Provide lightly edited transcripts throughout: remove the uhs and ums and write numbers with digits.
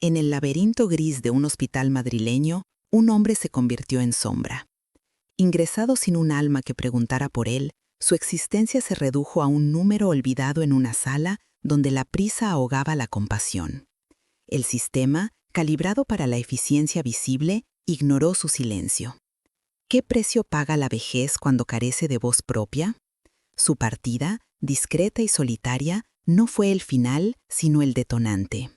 En el laberinto gris de un hospital madrileño, un hombre se convirtió en sombra. Ingresado sin un alma que preguntara por él, su existencia se redujo a un número olvidado en una sala donde la prisa ahogaba la compasión. El sistema, calibrado para la eficiencia visible, ignoró su silencio. ¿Qué precio paga la vejez cuando carece de voz propia? Su partida, discreta y solitaria, no fue el final, sino el detonante.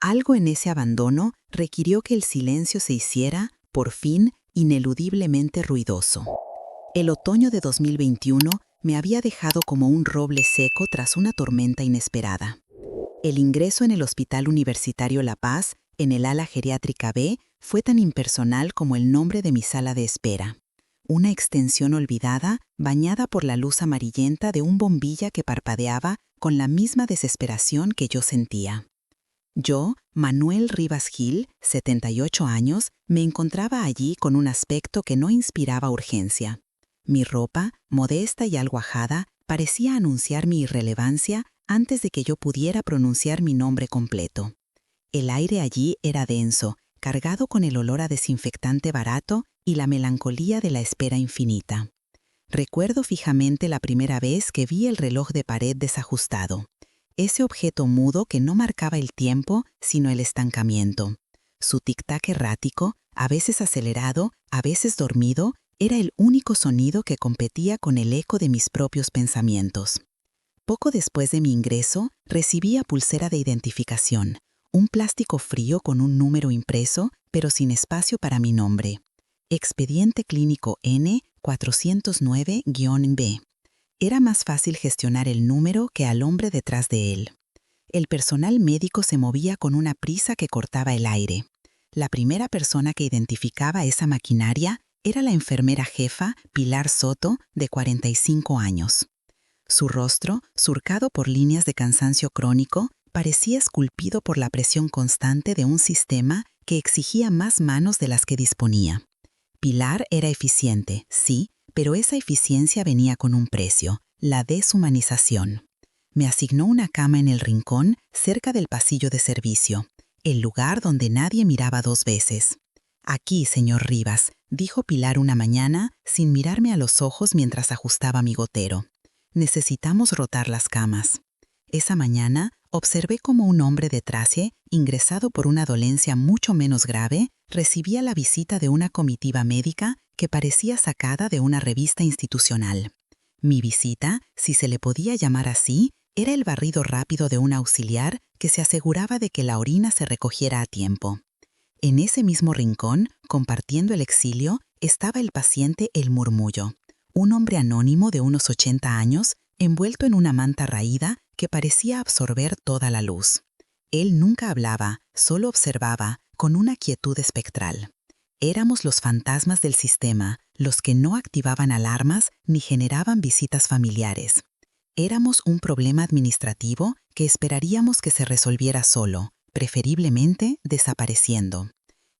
Algo en ese abandono requirió que el silencio se hiciera, por fin, ineludiblemente ruidoso. El otoño de 2021 me había dejado como un roble seco tras una tormenta inesperada. El ingreso en el Hospital Universitario La Paz, en el ala geriátrica B, fue tan impersonal como el nombre de mi sala de espera. Una extensión olvidada, bañada por la luz amarillenta de un bombilla que parpadeaba con la misma desesperación que yo sentía. Yo, Manuel Rivas Gil, 78 años, me encontraba allí con un aspecto que no inspiraba urgencia. Mi ropa, modesta y algo ajada, parecía anunciar mi irrelevancia antes de que yo pudiera pronunciar mi nombre completo. El aire allí era denso, cargado con el olor a desinfectante barato y la melancolía de la espera infinita. Recuerdo fijamente la primera vez que vi el reloj de pared desajustado. Ese objeto mudo que no marcaba el tiempo, sino el estancamiento. Su tic-tac errático, a veces acelerado, a veces dormido, era el único sonido que competía con el eco de mis propios pensamientos. Poco después de mi ingreso, recibí pulsera de identificación, un plástico frío con un número impreso, pero sin espacio para mi nombre. Expediente clínico N409-B. Era más fácil gestionar el número que al hombre detrás de él. El personal médico se movía con una prisa que cortaba el aire. La primera persona que identificaba esa maquinaria era la enfermera jefa Pilar Soto, de 45 años. Su rostro, surcado por líneas de cansancio crónico, parecía esculpido por la presión constante de un sistema que exigía más manos de las que disponía. Pilar era eficiente, sí, pero esa eficiencia venía con un precio, la deshumanización. Me asignó una cama en el rincón, cerca del pasillo de servicio, el lugar donde nadie miraba dos veces. «Aquí, señor Rivas», dijo Pilar una mañana, sin mirarme a los ojos mientras ajustaba mi gotero. «Necesitamos rotar las camas». Esa mañana observé cómo un hombre de tracie, ingresado por una dolencia mucho menos grave, recibía la visita de una comitiva médica que parecía sacada de una revista institucional. Mi visita, si se le podía llamar así, era el barrido rápido de un auxiliar que se aseguraba de que la orina se recogiera a tiempo. En ese mismo rincón, compartiendo el exilio, estaba el paciente El Murmullo, un hombre anónimo de unos 80 años, envuelto en una manta raída que parecía absorber toda la luz. Él nunca hablaba, solo observaba, con una quietud espectral. Éramos los fantasmas del sistema, los que no activaban alarmas ni generaban visitas familiares. Éramos un problema administrativo que esperaríamos que se resolviera solo, preferiblemente desapareciendo.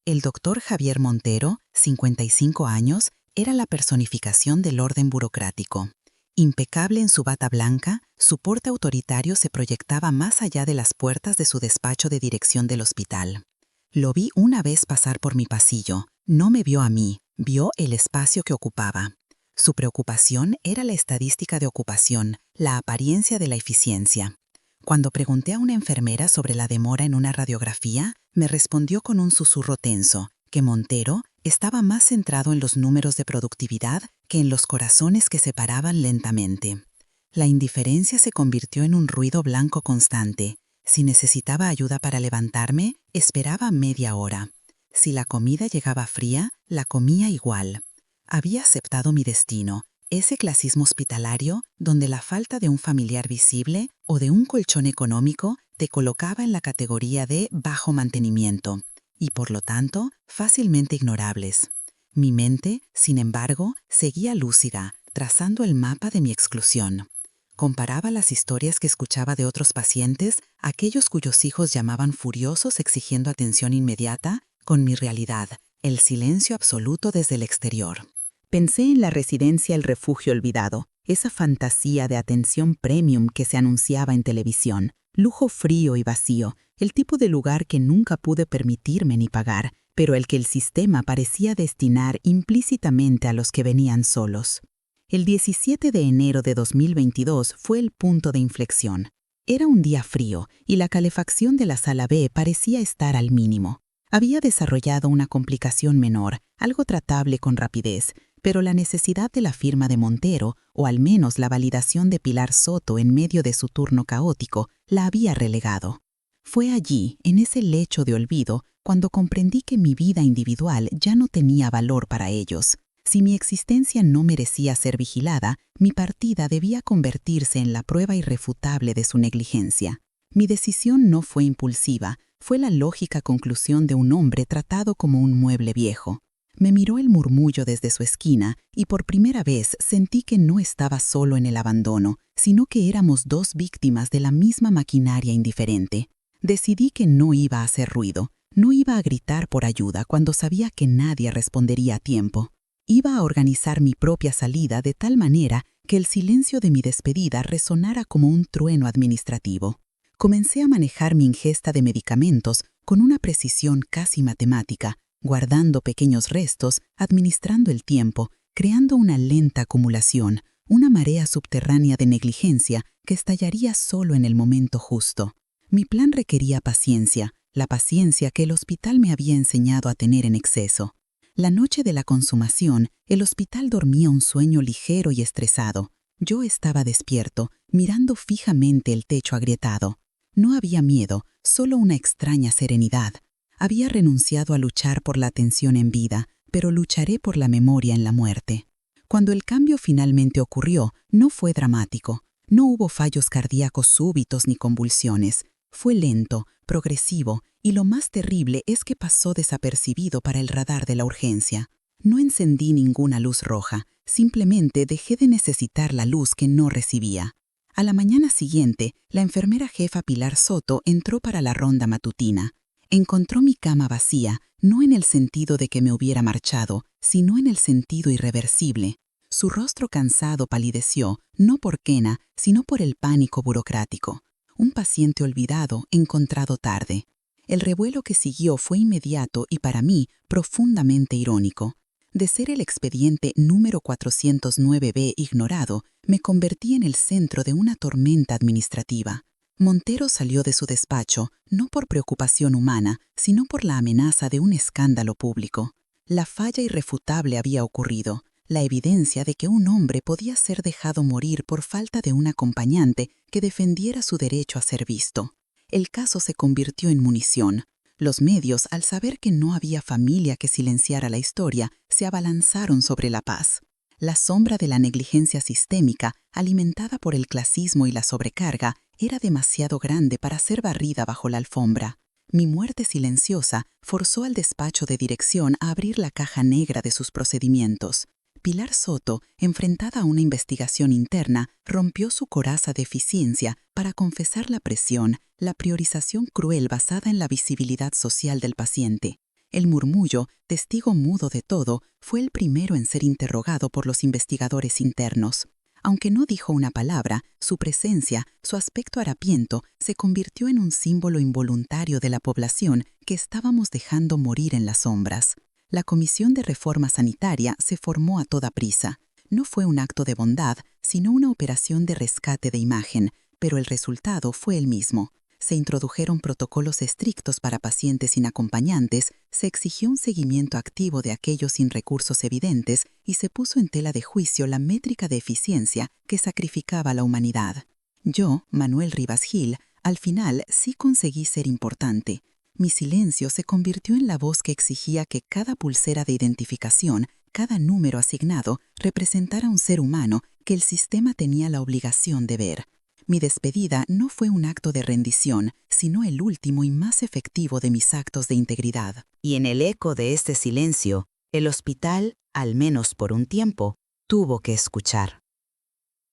El doctor Javier Montero, 55 años, era la personificación del orden burocrático. Impecable en su bata blanca, su porte autoritario se proyectaba más allá de las puertas de su despacho de dirección del hospital. Lo vi una vez pasar por mi pasillo. No me vio a mí, vio el espacio que ocupaba. Su preocupación era la estadística de ocupación, la apariencia de la eficiencia. Cuando pregunté a una enfermera sobre la demora en una radiografía, me respondió con un susurro tenso que Montero estaba más centrado en los números de productividad que en los corazones que se paraban lentamente. La indiferencia se convirtió en un ruido blanco constante. Si necesitaba ayuda para levantarme, esperaba media hora. Si la comida llegaba fría, la comía igual. Había aceptado mi destino, ese clasismo hospitalario donde la falta de un familiar visible o de un colchón económico te colocaba en la categoría de bajo mantenimiento y, por lo tanto, fácilmente ignorables. Mi mente, sin embargo, seguía lúcida, trazando el mapa de mi exclusión. Comparaba las historias que escuchaba de otros pacientes, aquellos cuyos hijos llamaban furiosos exigiendo atención inmediata, con mi realidad, el silencio absoluto desde el exterior. Pensé en la residencia El Refugio Olvidado, esa fantasía de atención premium que se anunciaba en televisión, Lujo frío y vacío, el tipo de lugar que nunca pude permitirme ni pagar, pero el que el sistema parecía destinar implícitamente a los que venían solos. El 17 de enero de 2022 fue el punto de inflexión. Era un día frío y la calefacción de la sala B parecía estar al mínimo. Había desarrollado una complicación menor, algo tratable con rapidez, pero la necesidad de la firma de Montero, o al menos la validación de Pilar Soto en medio de su turno caótico, la había relegado. Fue allí, en ese lecho de olvido, cuando comprendí que mi vida individual ya no tenía valor para ellos. Si mi existencia no merecía ser vigilada, mi partida debía convertirse en la prueba irrefutable de su negligencia. Mi decisión no fue impulsiva, fue la lógica conclusión de un hombre tratado como un mueble viejo. Me miró el murmullo desde su esquina y por primera vez sentí que no estaba solo en el abandono, sino que éramos dos víctimas de la misma maquinaria indiferente. Decidí que no iba a hacer ruido, no iba a gritar por ayuda cuando sabía que nadie respondería a tiempo. Iba a organizar mi propia salida de tal manera que el silencio de mi despedida resonara como un trueno administrativo. Comencé a manejar mi ingesta de medicamentos con una precisión casi matemática, guardando pequeños restos, administrando el tiempo, creando una lenta acumulación, una marea subterránea de negligencia que estallaría solo en el momento justo. Mi plan requería paciencia, la paciencia que el hospital me había enseñado a tener en exceso. La noche de la consumación, el hospital dormía un sueño ligero y estresado. Yo estaba despierto, mirando fijamente el techo agrietado. No había miedo, solo una extraña serenidad. Había renunciado a luchar por la atención en vida, pero lucharé por la memoria en la muerte. Cuando el cambio finalmente ocurrió, no fue dramático. No hubo fallos cardíacos súbitos ni convulsiones. Fue lento, progresivo, y lo más terrible es que pasó desapercibido para el radar de la urgencia. No encendí ninguna luz roja, simplemente dejé de necesitar la luz que no recibía. A la mañana siguiente, la enfermera jefa Pilar Soto entró para la ronda matutina. Encontró mi cama vacía, no en el sentido de que me hubiera marchado, sino en el sentido irreversible. Su rostro cansado palideció, no por quena, sino por el pánico burocrático. Un paciente olvidado, encontrado tarde. El revuelo que siguió fue inmediato y para mí profundamente irónico. De ser el expediente número 409B ignorado, me convertí en el centro de una tormenta administrativa. Montero salió de su despacho, no por preocupación humana, sino por la amenaza de un escándalo público. La falla irrefutable había ocurrido, la evidencia de que un hombre podía ser dejado morir por falta de un acompañante que defendiera su derecho a ser visto. El caso se convirtió en munición. Los medios, al saber que no había familia que silenciara la historia, se abalanzaron sobre la paz. La sombra de la negligencia sistémica, alimentada por el clasismo y la sobrecarga, era demasiado grande para ser barrida bajo la alfombra. Mi muerte silenciosa forzó al despacho de dirección a abrir la caja negra de sus procedimientos. Pilar Soto, enfrentada a una investigación interna, rompió su coraza de eficiencia para confesar la presión, la priorización cruel basada en la visibilidad social del paciente. El murmullo, testigo mudo de todo, fue el primero en ser interrogado por los investigadores internos. Aunque no dijo una palabra, su presencia, su aspecto harapiento, se convirtió en un símbolo involuntario de la población que estábamos dejando morir en las sombras. La Comisión de Reforma Sanitaria se formó a toda prisa. No fue un acto de bondad, sino una operación de rescate de imagen, pero el resultado fue el mismo. Se introdujeron protocolos estrictos para pacientes sin acompañantes, se exigió un seguimiento activo de aquellos sin recursos evidentes y se puso en tela de juicio la métrica de eficiencia que sacrificaba a la humanidad. Yo, Manuel Rivas Gil, al final sí conseguí ser importante. Mi silencio se convirtió en la voz que exigía que cada pulsera de identificación, cada número asignado, representara un ser humano que el sistema tenía la obligación de ver. Mi despedida no fue un acto de rendición, sino el último y más efectivo de mis actos de integridad. Y en el eco de este silencio, el hospital, al menos por un tiempo, tuvo que escuchar.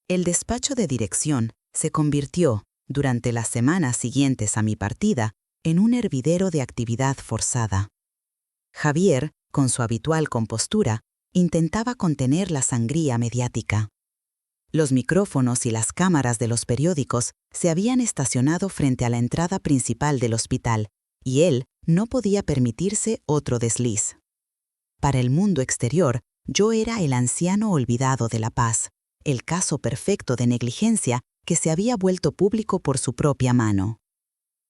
El despacho de dirección se convirtió, durante las semanas siguientes a mi partida, en un hervidero de actividad forzada. Javier, con su habitual compostura, intentaba contener la sangría mediática. Los micrófonos y las cámaras de los periódicos se habían estacionado frente a la entrada principal del hospital, y él no podía permitirse otro desliz. Para el mundo exterior, yo era el anciano olvidado de La Paz, el caso perfecto de negligencia que se había vuelto público por su propia mano.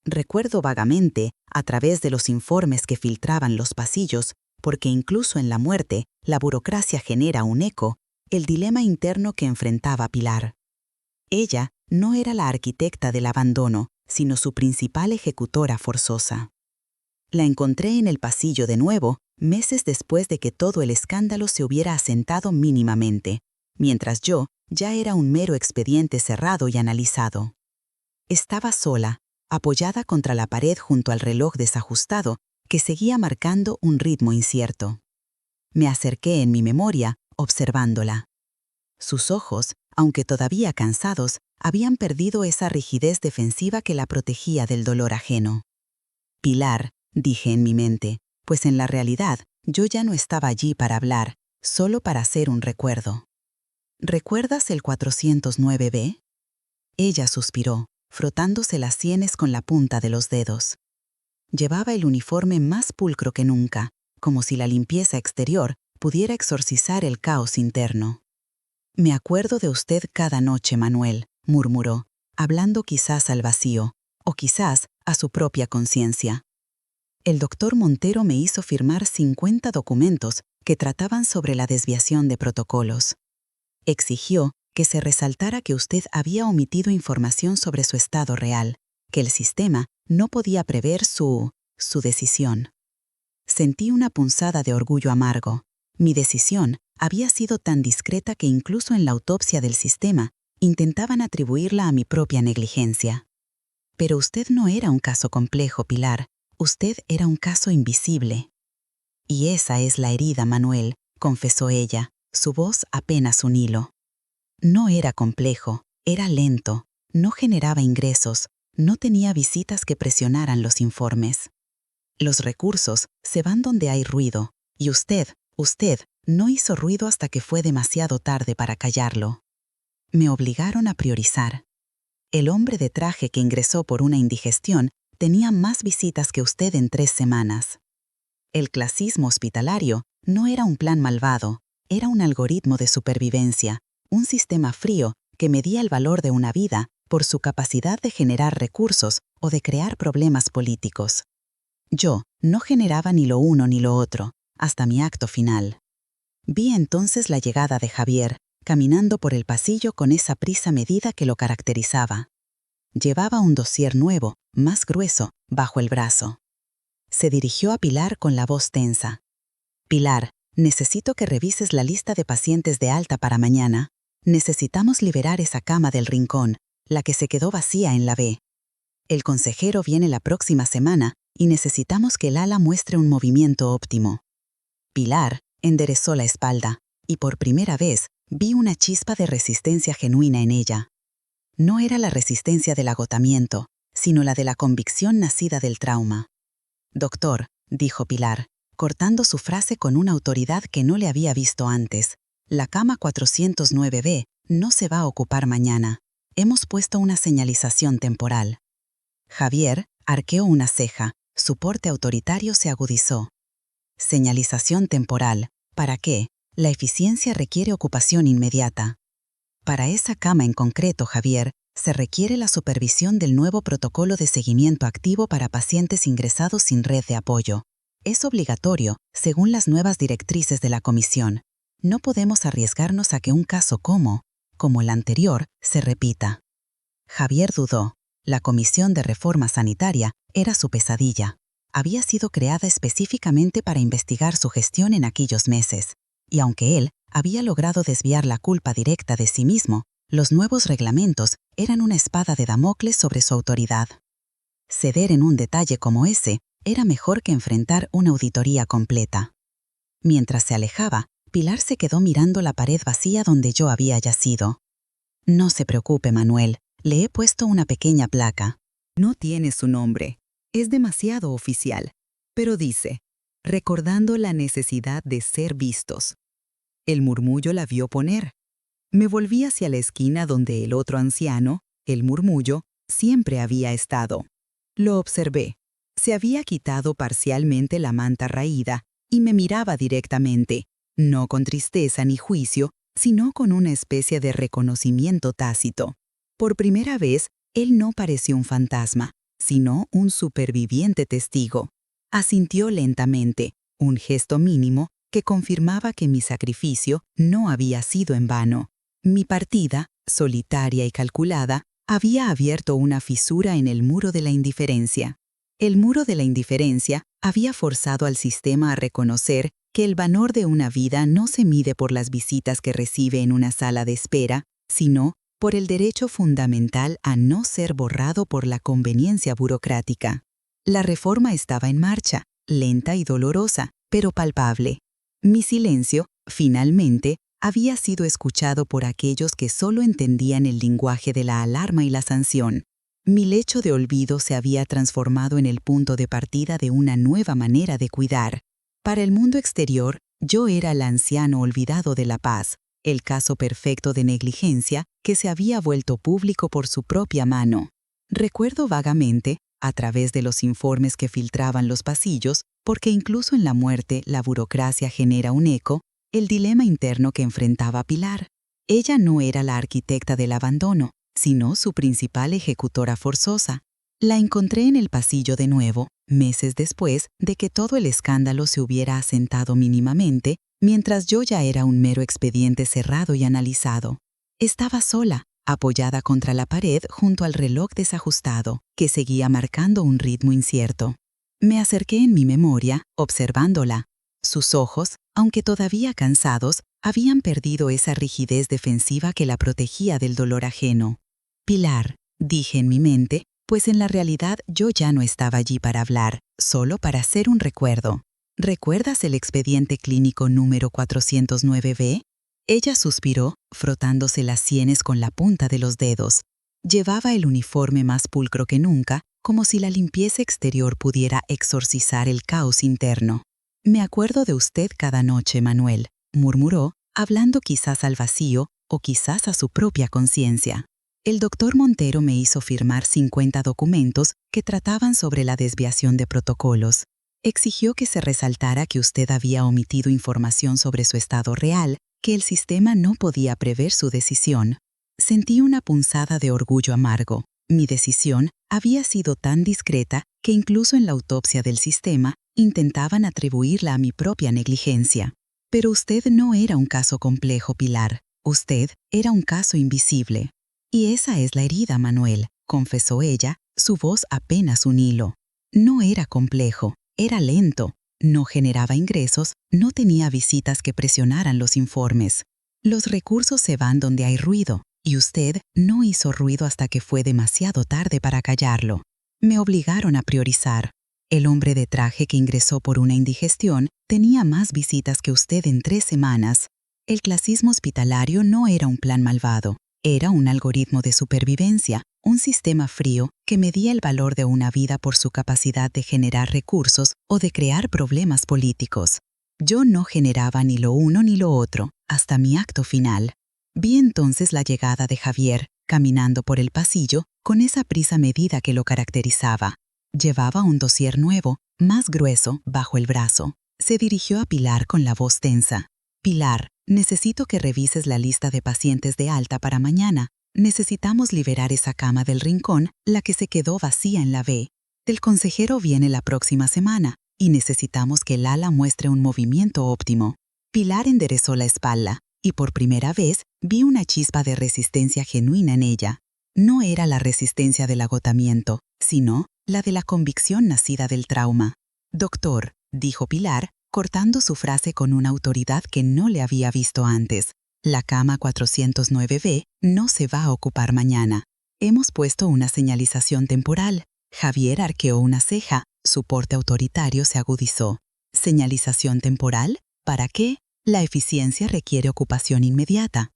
Recuerdo vagamente, a través de los informes que filtraban los pasillos, porque incluso en la muerte la burocracia genera un eco, el dilema interno que enfrentaba Pilar. Ella no era la arquitecta del abandono, sino su principal ejecutora forzosa. La encontré en el pasillo de nuevo, meses después de que todo el escándalo se hubiera asentado mínimamente, mientras yo ya era un mero expediente cerrado y analizado. Estaba sola, apoyada contra la pared junto al reloj desajustado, que seguía marcando un ritmo incierto. Me acerqué en mi memoria, observándola. Sus ojos, aunque todavía cansados, habían perdido esa rigidez defensiva que la protegía del dolor ajeno. Pilar, dije en mi mente, pues en la realidad yo ya no estaba allí para hablar, solo para hacer un recuerdo. ¿Recuerdas el 409B? Ella suspiró, frotándose las sienes con la punta de los dedos. Llevaba el uniforme más pulcro que nunca, como si la limpieza exterior pudiera exorcizar el caos interno. «Me acuerdo de usted cada noche, Manuel», murmuró, hablando quizás al vacío, o quizás a su propia conciencia. El doctor Montero me hizo firmar 50 documentos que trataban sobre la desviación de protocolos. Exigió que se resaltara que usted había omitido información sobre su estado real, que el sistema no podía prever su decisión. Sentí una punzada de orgullo amargo. Mi decisión había sido tan discreta que incluso en la autopsia del sistema intentaban atribuirla a mi propia negligencia. Pero usted no era un caso complejo, Pilar. Usted era un caso invisible. Y esa es la herida, Manuel, confesó ella, su voz apenas un hilo. No era complejo, era lento, no generaba ingresos, no tenía visitas que presionaran los informes. Los recursos se van donde hay ruido, y usted no hizo ruido hasta que fue demasiado tarde para callarlo. Me obligaron a priorizar. El hombre de traje que ingresó por una indigestión tenía más visitas que usted en 3 semanas. El clasismo hospitalario no era un plan malvado, era un algoritmo de supervivencia, un sistema frío que medía el valor de una vida por su capacidad de generar recursos o de crear problemas políticos. Yo no generaba ni lo uno ni lo otro, hasta mi acto final. Vi entonces la llegada de Javier, caminando por el pasillo con esa prisa medida que lo caracterizaba. Llevaba un dossier nuevo, más grueso, bajo el brazo. Se dirigió a Pilar con la voz tensa. «Pilar, necesito que revises la lista de pacientes de alta para mañana. Necesitamos liberar esa cama del rincón, la que se quedó vacía en la B. El consejero viene la próxima semana y necesitamos que el ala muestre un movimiento óptimo». Pilar enderezó la espalda, y por primera vez vi una chispa de resistencia genuina en ella. No era la resistencia del agotamiento, sino la de la convicción nacida del trauma. «Doctor», dijo Pilar, cortando su frase con una autoridad que no le había visto antes, «la cama 409B no se va a ocupar mañana. Hemos puesto una señalización temporal». Javier arqueó una ceja, su porte autoritario se agudizó. «Señalización temporal, ¿para qué? La eficiencia requiere ocupación inmediata». «Para esa cama en concreto, Javier, se requiere la supervisión del nuevo protocolo de seguimiento activo para pacientes ingresados sin red de apoyo. Es obligatorio, según las nuevas directrices de la comisión. No podemos arriesgarnos a que un caso como el anterior se repita». Javier dudó. La Comisión de Reforma Sanitaria era su pesadilla. Había sido creada específicamente para investigar su gestión en aquellos meses, y aunque él había logrado desviar la culpa directa de sí mismo, los nuevos reglamentos eran una espada de Damocles sobre su autoridad. Ceder en un detalle como ese era mejor que enfrentar una auditoría completa. Mientras se alejaba, Pilar se quedó mirando la pared vacía donde yo había yacido. «No se preocupe, Manuel, le he puesto una pequeña placa. No tiene su nombre, es demasiado oficial, pero dice, recordando la necesidad de ser vistos». El murmullo la vio poner. Me volví hacia la esquina donde el otro anciano, el murmullo, siempre había estado. Lo observé. Se había quitado parcialmente la manta raída y me miraba directamente, no con tristeza ni juicio, sino con una especie de reconocimiento tácito. Por primera vez, él no pareció un fantasma, sino un superviviente testigo. Asintió lentamente, un gesto mínimo que confirmaba que mi sacrificio no había sido en vano. Mi partida, solitaria y calculada, había abierto una fisura en el muro de la indiferencia. El muro de la indiferencia había forzado al sistema a reconocer que el valor de una vida no se mide por las visitas que recibe en una sala de espera, sino por el derecho fundamental a no ser borrado por la conveniencia burocrática. La reforma estaba en marcha, lenta y dolorosa, pero palpable. Mi silencio, finalmente, había sido escuchado por aquellos que solo entendían el lenguaje de la alarma y la sanción. Mi lecho de olvido se había transformado en el punto de partida de una nueva manera de cuidar. Para el mundo exterior, yo era el anciano olvidado de la paz, el caso perfecto de negligencia que se había vuelto público por su propia mano. Recuerdo vagamente, a través de los informes que filtraban los pasillos, porque incluso en la muerte la burocracia genera un eco, el dilema interno que enfrentaba Pilar. Ella no era la arquitecta del abandono, sino su principal ejecutora forzosa. La encontré en el pasillo de nuevo, meses después de que todo el escándalo se hubiera asentado mínimamente, mientras yo ya era un mero expediente cerrado y analizado. Estaba sola, apoyada contra la pared junto al reloj desajustado, que seguía marcando un ritmo incierto. Me acerqué en mi memoria, observándola. Sus ojos, aunque todavía cansados, habían perdido esa rigidez defensiva que la protegía del dolor ajeno. Pilar, dije en mi mente, pues en la realidad yo ya no estaba allí para hablar, solo para hacer un recuerdo. ¿Recuerdas el expediente clínico número 409B? Ella suspiró, frotándose las sienes con la punta de los dedos. Llevaba el uniforme más pulcro que nunca, como si la limpieza exterior pudiera exorcizar el caos interno. «Me acuerdo de usted cada noche, Manuel», murmuró, hablando quizás al vacío o quizás a su propia conciencia. El doctor Montero me hizo firmar 50 documentos que trataban sobre la desviación de protocolos. Exigió que se resaltara que usted había omitido información sobre su estado real, que el sistema no podía prever su decisión. Sentí una punzada de orgullo amargo. Mi decisión había sido tan discreta que incluso en la autopsia del sistema intentaban atribuirla a mi propia negligencia. Pero usted no era un caso complejo, Pilar. Usted era un caso invisible. Y esa es la herida, Manuel, confesó ella, su voz apenas un hilo. No era complejo, era lento, no generaba ingresos, no tenía visitas que presionaran los informes. Los recursos se van donde hay ruido, y usted no hizo ruido hasta que fue demasiado tarde para callarlo. Me obligaron a priorizar. El hombre de traje que ingresó por una indigestión tenía más visitas que usted en 3 semanas. El clasismo hospitalario no era un plan malvado. Era un algoritmo de supervivencia, un sistema frío que medía el valor de una vida por su capacidad de generar recursos o de crear problemas políticos. Yo no generaba ni lo uno ni lo otro, hasta mi acto final. Vi entonces la llegada de Javier, caminando por el pasillo, con esa prisa medida que lo caracterizaba. Llevaba un dossier nuevo, más grueso, bajo el brazo. Se dirigió a Pilar con la voz tensa. «Pilar, necesito que revises la lista de pacientes de alta para mañana. Necesitamos liberar esa cama del rincón, la que se quedó vacía en la B. El consejero viene la próxima semana y necesitamos que el ala muestre un movimiento óptimo». Pilar enderezó la espalda y por primera vez vi una chispa de resistencia genuina en ella. No era la resistencia del agotamiento, sino la de la convicción nacida del trauma. «Doctor», dijo Pilar, cortando su frase con una autoridad que no le había visto antes. «La cama 409B no se va a ocupar mañana. Hemos puesto una señalización temporal». Javier arqueó una ceja, su porte autoritario se agudizó. «¿Señalización temporal? ¿Para qué? La eficiencia requiere ocupación inmediata».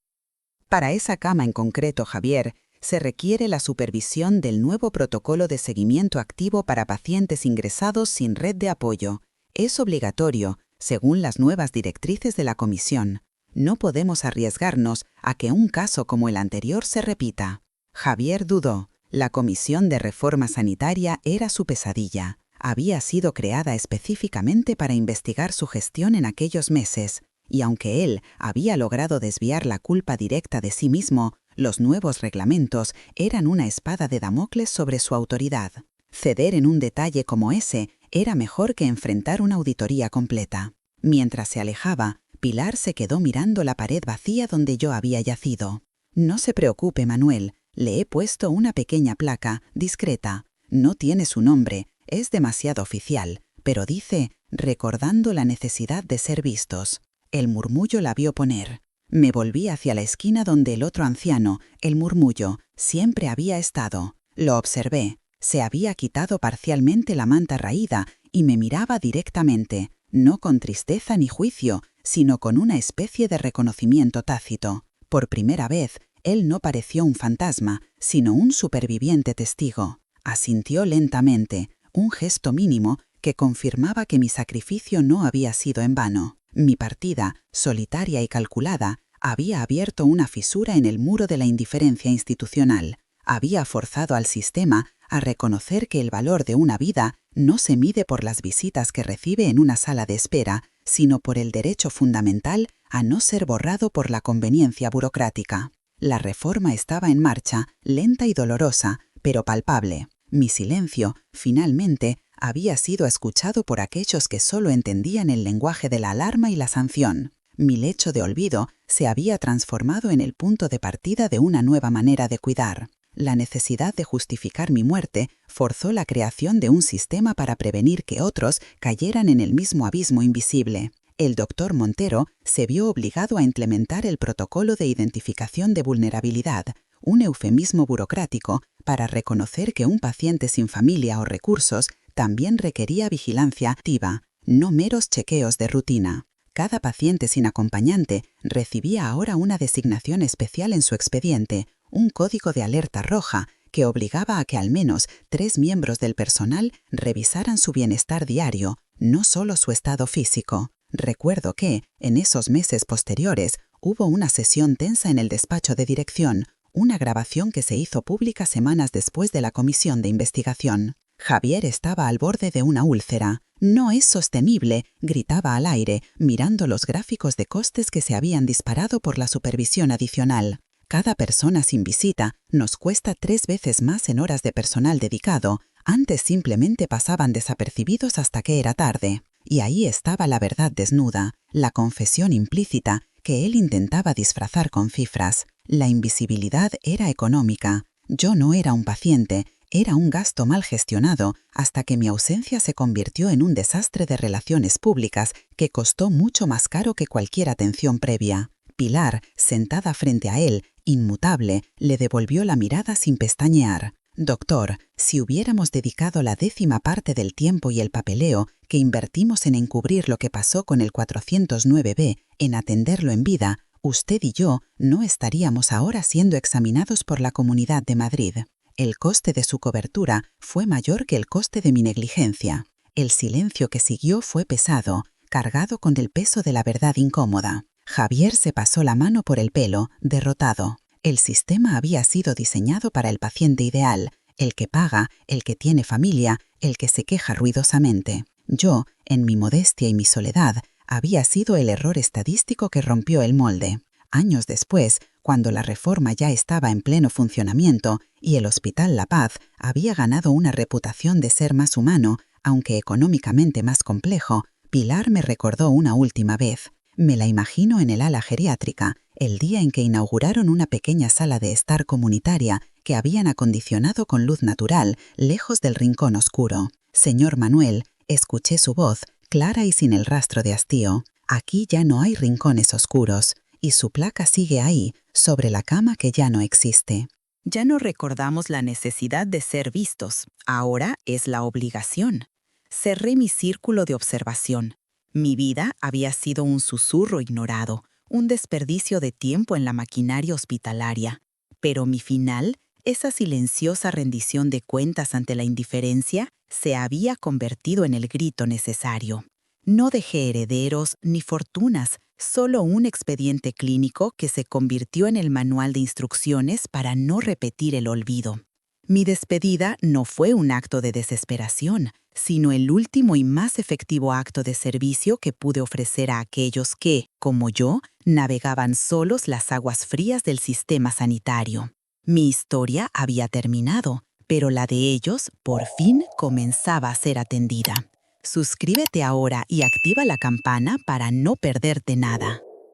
Para esa cama en concreto, Javier, se requiere la supervisión del nuevo protocolo de seguimiento activo para pacientes ingresados sin red de apoyo. Es obligatorio, según las nuevas directrices de la comisión. No podemos arriesgarnos a que un caso como el anterior se repita. Javier dudó. La Comisión de Reforma Sanitaria era su pesadilla. Había sido creada específicamente para investigar su gestión en aquellos meses, y aunque él había logrado desviar la culpa directa de sí mismo, los nuevos reglamentos eran una espada de Damocles sobre su autoridad. Ceder en un detalle como ese era mejor que enfrentar una auditoría completa. Mientras se alejaba, Pilar se quedó mirando la pared vacía donde yo había yacido. «No se preocupe, Manuel. Le he puesto una pequeña placa, discreta. No tiene su nombre, es demasiado oficial, pero dice, recordando la necesidad de ser vistos». El murmullo la vio poner. Me volví hacia la esquina donde el otro anciano, el murmullo, siempre había estado. Lo observé. Se había quitado parcialmente la manta raída y me miraba directamente, no con tristeza ni juicio, sino con una especie de reconocimiento tácito. Por primera vez, él no pareció un fantasma, sino un superviviente testigo. Asintió lentamente, un gesto mínimo que confirmaba que mi sacrificio no había sido en vano. Mi partida, solitaria y calculada, había abierto una fisura en el muro de la indiferencia institucional. Había forzado al sistema a reconocer que el valor de una vida no se mide por las visitas que recibe en una sala de espera, sino por el derecho fundamental a no ser borrado por la conveniencia burocrática. La reforma estaba en marcha, lenta y dolorosa, pero palpable. Mi silencio, finalmente, había sido escuchado por aquellos que solo entendían el lenguaje de la alarma y la sanción. Mi lecho de olvido se había transformado en el punto de partida de una nueva manera de cuidar. La necesidad de justificar mi muerte forzó la creación de un sistema para prevenir que otros cayeran en el mismo abismo invisible. El doctor Montero se vio obligado a implementar el protocolo de identificación de vulnerabilidad, un eufemismo burocrático para reconocer que un paciente sin familia o recursos también requería vigilancia activa, no meros chequeos de rutina. Cada paciente sin acompañante recibía ahora una designación especial en su expediente, un código de alerta roja que obligaba a que al menos 3 miembros del personal revisaran su bienestar diario, no solo su estado físico. Recuerdo que, en esos meses posteriores, hubo una sesión tensa en el despacho de dirección, una grabación que se hizo pública semanas después de la comisión de investigación. Javier estaba al borde de una úlcera. «No es sostenible», gritaba al aire, mirando los gráficos de costes que se habían disparado por la supervisión adicional. «Cada persona sin visita nos cuesta 3 veces más en horas de personal dedicado. Antes simplemente pasaban desapercibidos hasta que era tarde». Y ahí estaba la verdad desnuda, la confesión implícita que él intentaba disfrazar con cifras. La invisibilidad era económica. Yo no era un paciente, era un gasto mal gestionado hasta que mi ausencia se convirtió en un desastre de relaciones públicas que costó mucho más caro que cualquier atención previa. Pilar, sentada frente a él, inmutable, le devolvió la mirada sin pestañear. «Doctor, si hubiéramos dedicado la 10ª parte del tiempo y el papeleo que invertimos en encubrir lo que pasó con el 409B, en atenderlo en vida, usted y yo no estaríamos ahora siendo examinados por la Comunidad de Madrid». El coste de su cobertura fue mayor que el coste de mi negligencia. El silencio que siguió fue pesado, cargado con el peso de la verdad incómoda. Javier se pasó la mano por el pelo, derrotado. El sistema había sido diseñado para el paciente ideal, el que paga, el que tiene familia, el que se queja ruidosamente. Yo, en mi modestia y mi soledad, había sido el error estadístico que rompió el molde. Años después, cuando la reforma ya estaba en pleno funcionamiento y el Hospital La Paz había ganado una reputación de ser más humano, aunque económicamente más complejo, Pilar me recordó una última vez. Me la imagino en el ala geriátrica, el día en que inauguraron una pequeña sala de estar comunitaria que habían acondicionado con luz natural, lejos del rincón oscuro. «Señor Manuel», escuché su voz, clara y sin el rastro de hastío. «Aquí ya no hay rincones oscuros». Y su placa sigue ahí, sobre la cama que ya no existe. Ya no recordamos la necesidad de ser vistos, ahora es la obligación. Cerré mi círculo de observación. Mi vida había sido un susurro ignorado, un desperdicio de tiempo en la maquinaria hospitalaria. Pero mi final, esa silenciosa rendición de cuentas ante la indiferencia, se había convertido en el grito necesario. No dejé herederos ni fortunas, Solo un expediente clínico que se convirtió en el manual de instrucciones para no repetir el olvido. Mi despedida no fue un acto de desesperación, sino el último y más efectivo acto de servicio que pude ofrecer a aquellos que, como yo, navegaban solos las aguas frías del sistema sanitario. Mi historia había terminado, pero la de ellos, por fin, comenzaba a ser atendida. Suscríbete ahora y activa la campana para no perderte nada.